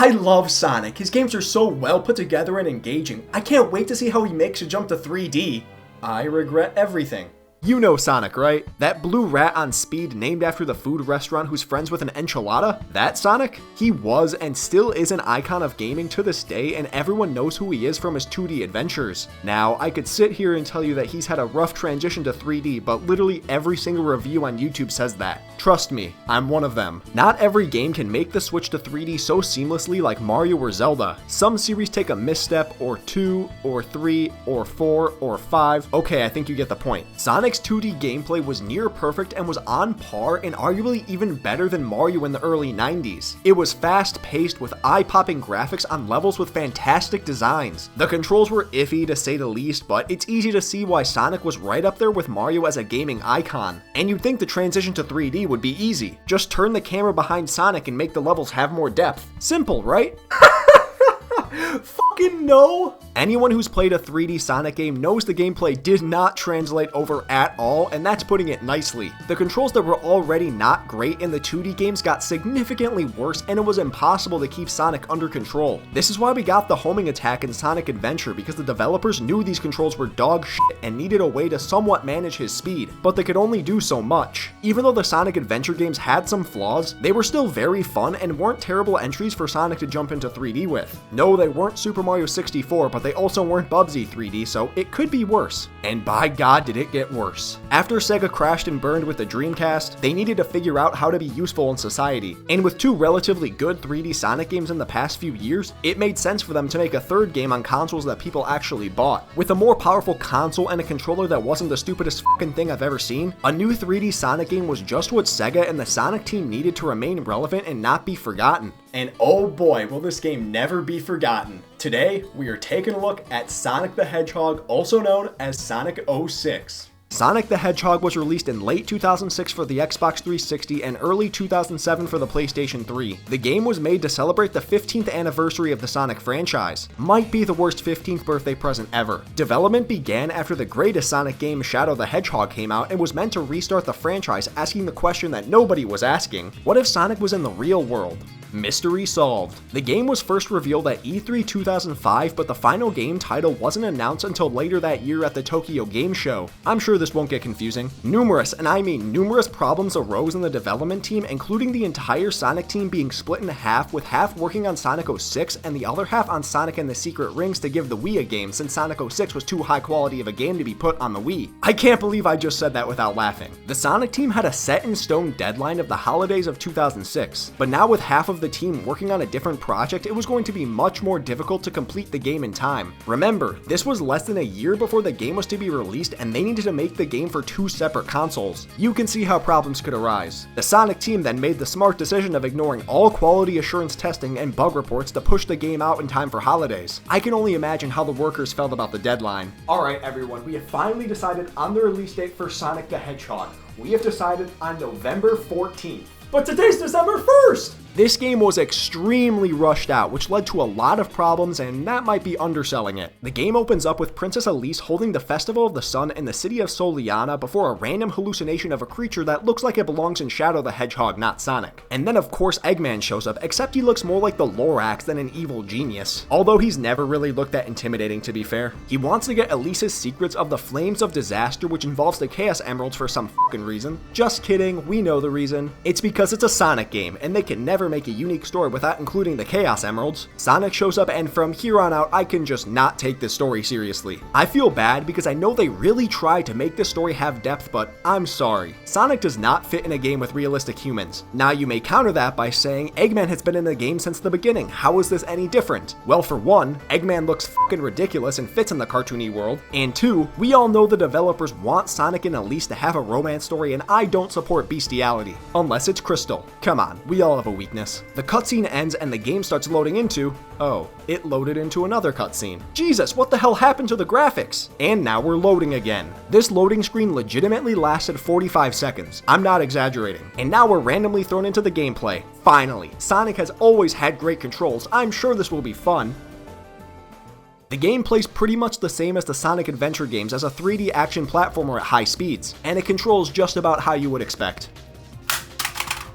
I love Sonic. His games are so well put together and engaging. I can't wait to see how he makes a jump to 3D. I regret everything. You know Sonic, right? That blue rat on Speed named after the food restaurant who's friends with an enchilada? That Sonic? He was and still is an icon of gaming to this day, and everyone knows who he is from his 2D adventures. Now, I could sit here and tell you that he's had a rough transition to 3D, but literally every single review on YouTube says that. Trust me, I'm one of them. Not every game can make the switch to 3D so seamlessly like Mario or Zelda. Some series take a misstep, or 2, or 3, or 4, or 5. Okay, I think you get the point. Sonic's 2D gameplay was near perfect and was on par and arguably even better than Mario in the early 90s. It was fast-paced with eye-popping graphics on levels with fantastic designs. The controls were iffy to say the least, but it's easy to see why Sonic was right up there with Mario as a gaming icon. And you'd think the transition to 3D would be easy. Just turn the camera behind Sonic and make the levels have more depth. Simple, right? Fucking no! Anyone who's played a 3D Sonic game knows the gameplay did not translate over at all, and that's putting it nicely. The controls that were already not great in the 2D games got significantly worse, and it was impossible to keep Sonic under control. This is why we got the homing attack in Sonic Adventure, because the developers knew these controls were dog shit and needed a way to somewhat manage his speed, but they could only do so much. Even though the Sonic Adventure games had some flaws, they were still very fun and weren't terrible entries for Sonic to jump into 3D with. No, they weren't Super Mario 64, but they also weren't Bubsy 3D, so it could be worse. And by God, did it get worse. After Sega crashed and burned with the Dreamcast, they needed to figure out how to be useful in society. And with two relatively good 3D Sonic games in the past few years, it made sense for them to make a third game on consoles that people actually bought. With a more powerful console and a controller that wasn't the stupidest fucking thing I've ever seen, a new 3D Sonic game was just what Sega and the Sonic team needed to remain relevant and not be forgotten. And oh boy, will this game never be forgotten. Today, we are taking a look at Sonic the Hedgehog, also known as Sonic 06. Sonic the Hedgehog was released in late 2006 for the Xbox 360 and early 2007 for the PlayStation 3. The game was made to celebrate the 15th anniversary of the Sonic franchise. Might be the worst 15th birthday present ever. Development began after the greatest Sonic game, Shadow the Hedgehog, came out and was meant to restart the franchise, asking the question that nobody was asking: what if Sonic was in the real world? Mystery solved. The game was first revealed at E3 2005, but the final game title wasn't announced until later that year at the Tokyo Game Show. I'm sure this won't get confusing. Numerous, and I mean numerous, problems arose in the development team, including the entire Sonic team being split in half, with half working on Sonic 06 and the other half on Sonic and the Secret Rings to give the Wii a game, since Sonic 06 was too high quality of a game to be put on the Wii. I can't believe I just said that without laughing. The Sonic team had a set-in-stone deadline of the holidays of 2006, but now with half of the team working on a different project, it was going to be much more difficult to complete the game in time. Remember, this was less than a year before the game was to be released, and they needed to make the game for two separate consoles. You can see how problems could arise. The Sonic team then made the smart decision of ignoring all quality assurance testing and bug reports to push the game out in time for holidays. I can only imagine how the workers felt about the deadline. Alright everyone, we have finally decided on the release date for Sonic the Hedgehog. We have decided on November 14th. But today's December 1st! This game was extremely rushed out, which led to a lot of problems, and that might be underselling it. The game opens up with Princess Elise holding the Festival of the Sun in the city of Soliana before a random hallucination of a creature that looks like it belongs in Shadow the Hedgehog, not Sonic. And then of course Eggman shows up, except he looks more like the Lorax than an evil genius. Although he's never really looked that intimidating, to be fair. He wants to get Elise's secrets of the Flames of Disaster, which involves the Chaos Emeralds for some fucking reason. Just kidding, we know the reason. It's because it's a Sonic game, and they can never make a unique story without including the Chaos Emeralds. Sonic shows up, and from here on out, I can just not take this story seriously. I feel bad because I know they really tried to make this story have depth, but I'm sorry. Sonic does not fit in a game with realistic humans. Now you may counter that by saying Eggman has been in the game since the beginning. How is this any different? Well, for one, Eggman looks fucking ridiculous and fits in the cartoony world. And two, we all know the developers want Sonic and Elise to have a romance story, and I don't support bestiality. Unless it's Crystal. Come on, we all have a weakness. The cutscene ends and the game starts loading into... oh, it loaded into another cutscene. Jesus, what the hell happened to the graphics? And now we're loading again. This loading screen legitimately lasted 45 seconds. I'm not exaggerating. And now we're randomly thrown into the gameplay. Finally, Sonic has always had great controls. I'm sure this will be fun. The game plays pretty much the same as the Sonic Adventure games as a 3D action platformer at high speeds, and it controls just about how you would expect.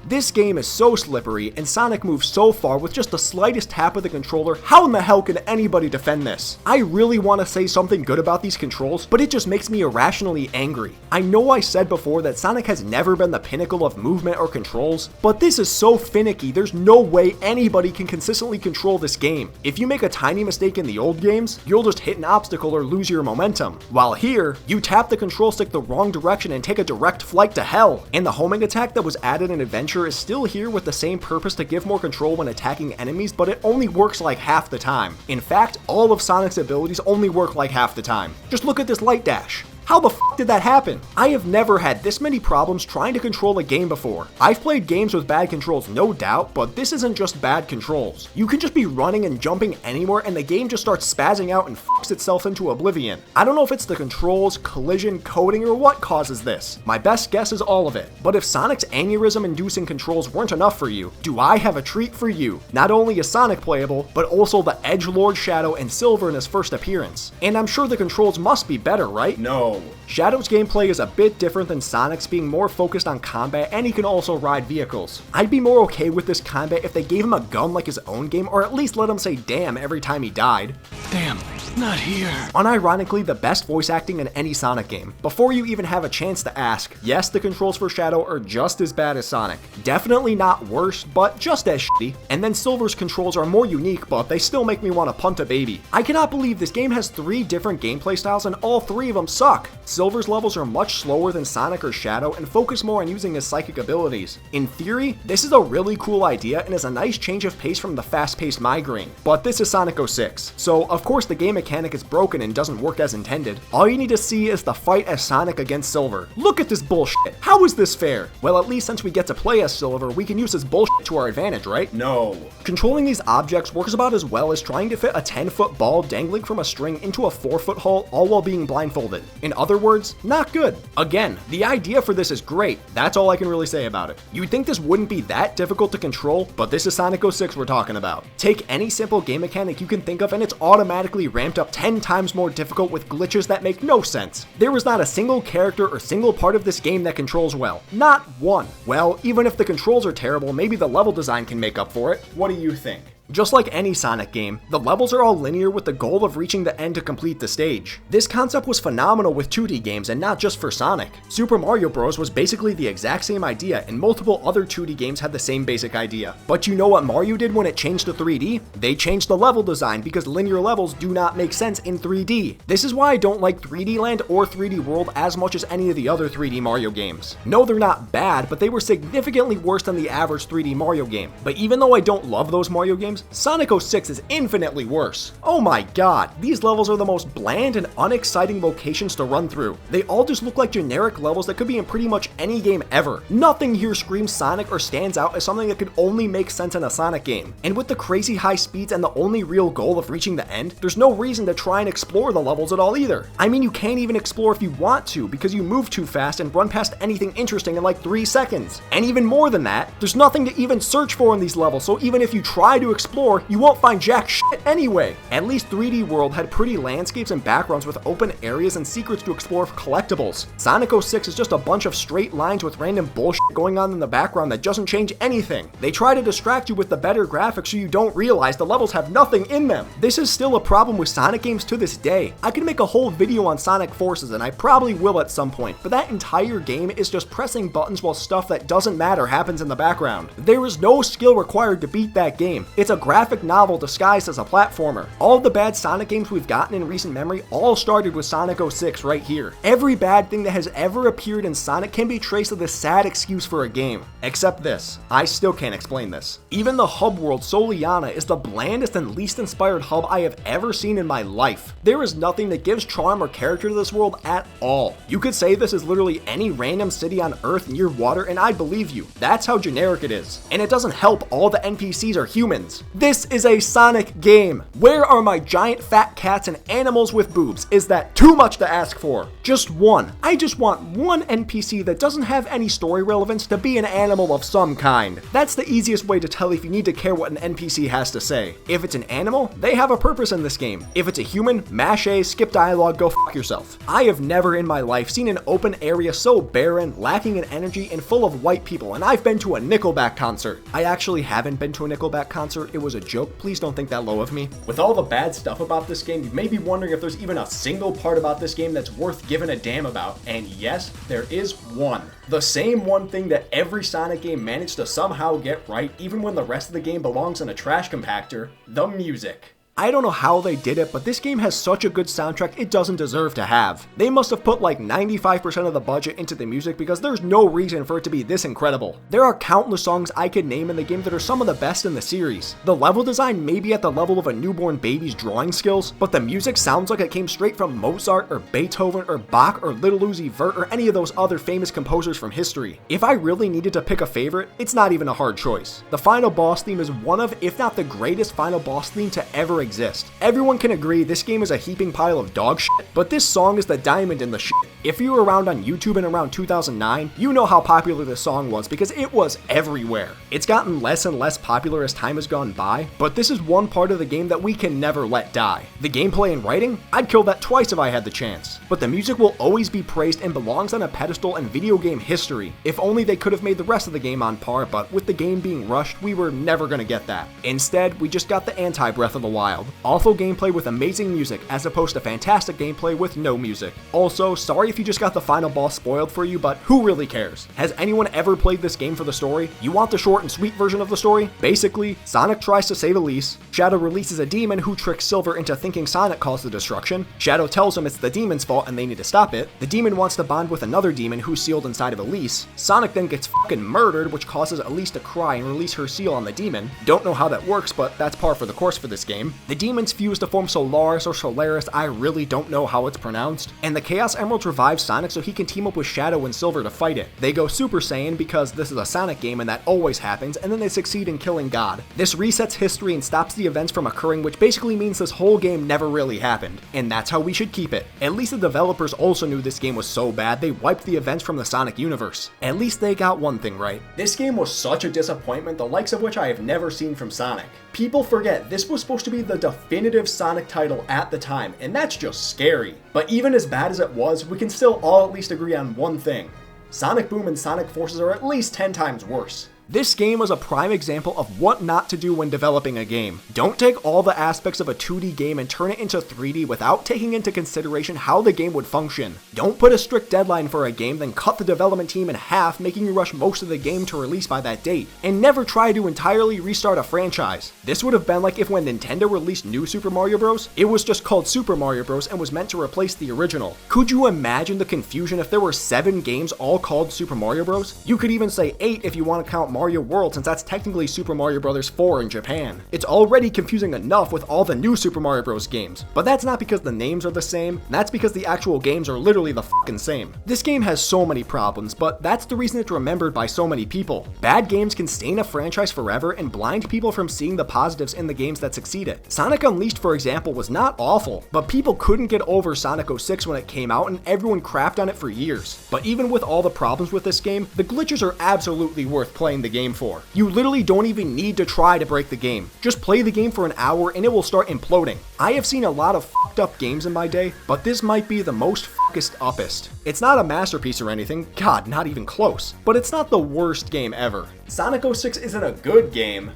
This game is so slippery, and Sonic moves so far with just the slightest tap of the controller. How in the hell can anybody defend this? I really want to say something good about these controls, but it just makes me irrationally angry. I know I said before that Sonic has never been the pinnacle of movement or controls, but this is so finicky, there's no way anybody can consistently control this game. If you make a tiny mistake in the old games, you'll just hit an obstacle or lose your momentum. While here, you tap the control stick the wrong direction and take a direct flight to hell. And the homing attack that was added in Adventure is still here with the same purpose to give more control when attacking enemies, but it only works like half the time. In fact, all of Sonic's abilities only work like half the time. Just look at this light dash. How the f did that happen? I have never had this many problems trying to control a game before. I've played games with bad controls, no doubt, but this isn't just bad controls. You can just be running and jumping anywhere and the game just starts spazzing out and f***s itself into oblivion. I don't know if it's the controls, collision, coding, or what causes this. My best guess is all of it. But if Sonic's aneurysm-inducing controls weren't enough for you, do I have a treat for you? Not only is Sonic playable, but also the Edgelord, Shadow, and Silver in his first appearance. And I'm sure the controls must be better, right? No. Shadow's gameplay is a bit different than Sonic's, being more focused on combat, and he can also ride vehicles. I'd be more okay with this combat if they gave him a gun like his own game, or at least let him say damn every time he died. Damn, not here. Unironically, the best voice acting in any Sonic game. Before you even have a chance to ask, yes, the controls for Shadow are just as bad as Sonic. Definitely not worse, but just as shitty. And then Silver's controls are more unique, but they still make me want to punt a baby. I cannot believe this game has 3 different gameplay styles and all 3 of them suck. Silver's levels are much slower than Sonic or Shadow and focus more on using his psychic abilities. In theory, this is a really cool idea and is a nice change of pace from the fast-paced migraine. But this is Sonic 06, so of course the game mechanic is broken and doesn't work as intended. All you need to see is the fight as Sonic against Silver. Look at this bullshit. How is this fair? Well, at least since we get to play as Silver, we can use this bullshit to our advantage, right? No. Controlling these objects works about as well as trying to fit a 10-foot ball dangling from a string into a 4-foot hole, all while being blindfolded. In other words, not good. Again, the idea for this is great. That's all I can really say about it. You'd think this wouldn't be that difficult to control, but this is Sonic 06 we're talking about. Take any simple game mechanic you can think of and it's automatically ramped up 10 times more difficult with glitches that make no sense. There is not a single character or single part of this game that controls well. Not one. Well, even if the controls are terrible, maybe the level design can make up for it. What do you think? Just like any Sonic game, the levels are all linear with the goal of reaching the end to complete the stage. This concept was phenomenal with 2D games and not just for Sonic. Super Mario Bros. Was basically the exact same idea and multiple other 2D games had the same basic idea. But you know what Mario did when it changed to 3D? They changed the level design because linear levels do not make sense in 3D. This is why I don't like 3D Land or 3D World as much as any of the other 3D Mario games. No, they're not bad, but they were significantly worse than the average 3D Mario game. But even though I don't love those Mario games, Sonic 06 is infinitely worse. Oh my god, these levels are the most bland and unexciting locations to run through. They all just look like generic levels that could be in pretty much any game ever. Nothing here screams Sonic or stands out as something that could only make sense in a Sonic game. And with the crazy high speeds and the only real goal of reaching the end, there's no reason to try and explore the levels at all either. I mean, you can't even explore if you want to because you move too fast and run past anything interesting in like 3 seconds. And even more than that, there's nothing to even search for in these levels, so even if you try to explore, you won't find jack shit anyway. At least 3D World had pretty landscapes and backgrounds with open areas and secrets to explore for collectibles. Sonic 06 is just a bunch of straight lines with random bullshit going on in the background that doesn't change anything. They try to distract you with the better graphics so you don't realize the levels have nothing in them. This is still a problem with Sonic games to this day. I could make a whole video on Sonic Forces and I probably will at some point, but that entire game is just pressing buttons while stuff that doesn't matter happens in the background. There is no skill required to beat that game. It's a graphic novel disguised as a platformer. All of the bad Sonic games we've gotten in recent memory all started with Sonic 06 right here. Every bad thing that has ever appeared in Sonic can be traced to this sad excuse for a game. Except this. I still can't explain this. Even the hub world, Soliana, is the blandest and least inspired hub I have ever seen in my life. There is nothing that gives charm or character to this world at all. You could say this is literally any random city on Earth near water and I'd believe you. That's how generic it is. And it doesn't help all the NPCs are humans. This is a Sonic game. Where are my giant fat cats and animals with boobs? Is that too much to ask for? Just one. I just want one NPC that doesn't have any story relevance to be an animal of some kind. That's the easiest way to tell if you need to care what an NPC has to say. If it's an animal, they have a purpose in this game. If it's a human, mash A, skip dialogue, go f yourself. I have never in my life seen an open area so barren, lacking in energy, and full of white people, and I've been to a Nickelback concert. I actually haven't been to a Nickelback concert. It was a joke. Please don't think that low of me. With all the bad stuff about this game, you may be wondering if there's even a single part about this game that's worth giving a damn about. And yes, there is one. The same one thing that every Sonic game managed to somehow get right, even when the rest of the game belongs in a trash compactor: the music. I don't know how they did it, but this game has such a good soundtrack it doesn't deserve to have. They must have put like 95% of the budget into the music because there's no reason for it to be this incredible. There are countless songs I could name in the game that are some of the best in the series. The level design may be at the level of a newborn baby's drawing skills, but the music sounds like it came straight from Mozart or Beethoven or Bach or Little Uzi Vert or any of those other famous composers from history. If I really needed to pick a favorite, it's not even a hard choice. The final boss theme is one of, if not the greatest final boss theme to ever exist. Everyone can agree this game is a heaping pile of dog shit, but this song is the diamond in the shit. If you were around on YouTube in around 2009, you know how popular this song was because it was everywhere. It's gotten less and less popular as time has gone by, but this is one part of the game that we can never let die. The gameplay and writing, I'd kill that twice if I had the chance. But the music will always be praised and belongs on a pedestal in video game history. If only they could have made the rest of the game on par, but with the game being rushed, we were never gonna get that. Instead, we just got the anti-Breath of the Wild. Awful gameplay with amazing music as opposed to fantastic gameplay with no music. Also, sorry if you just got the final boss spoiled for you, but who really cares? Has anyone ever played this game for the story? You want the short and sweet version of the story? Basically, Sonic tries to save Elise, Shadow releases a demon who tricks Silver into thinking Sonic caused the destruction, Shadow tells him it's the demon's fault and they need to stop it, the demon wants to bond with another demon who's sealed inside of Elise, Sonic then gets fucking murdered, which causes Elise to cry and release her seal on the demon. Don't know how that works, but that's par for the course for this game. The demons fuse to form Solaris or Solaris, I really don't know how it's pronounced, and the Chaos Emeralds revive Sonic so he can team up with Shadow and Silver to fight it. They go Super Saiyan because this is a Sonic game and that always happens, and then they succeed in killing God. This resets history and stops the events from occurring, which basically means this whole game never really happened, and that's how we should keep it. At least the developers also knew this game was so bad they wiped the events from the Sonic universe. At least they got one thing right. This game was such a disappointment, the likes of which I have never seen from Sonic. People forget this was supposed to be the definitive Sonic title at the time, and that's just scary. But even as bad as it was, we can still all at least agree on one thing: Sonic Boom and Sonic Forces are at least 10 times worse. This game was a prime example of what not to do when developing a game. Don't take all the aspects of a 2D game and turn it into 3D without taking into consideration how the game would function. Don't put a strict deadline for a game, then cut the development team in half, making you rush most of the game to release by that date. And never try to entirely restart a franchise. This would have been like if when Nintendo released New Super Mario Bros., it was just called Super Mario Bros. And was meant to replace the original. Could you imagine the confusion if there were 7 games all called Super Mario Bros.? You could even say 8 if you want to count Mario World, since that's technically Super Mario Bros. 4 in Japan. It's already confusing enough with all the new Super Mario Bros. Games, but that's not because the names are the same, that's because the actual games are literally the fucking same. This game has so many problems, but that's the reason it's remembered by so many people. Bad games can stain a franchise forever and blind people from seeing the positives in the games that succeeded. Sonic Unleashed, for example, was not awful, but people couldn't get over Sonic 06 when it came out and everyone crapped on it for years. But even with all the problems with this game, the glitches are absolutely worth playing the game for. You literally don't even need to try to break the game. Just play the game for an hour and it will start imploding. I have seen a lot of fucked up games in my day, but this might be the most fuckest uppest. It's not a masterpiece or anything, god, not even close, but it's not the worst game ever. Sonic 06 isn't a good game,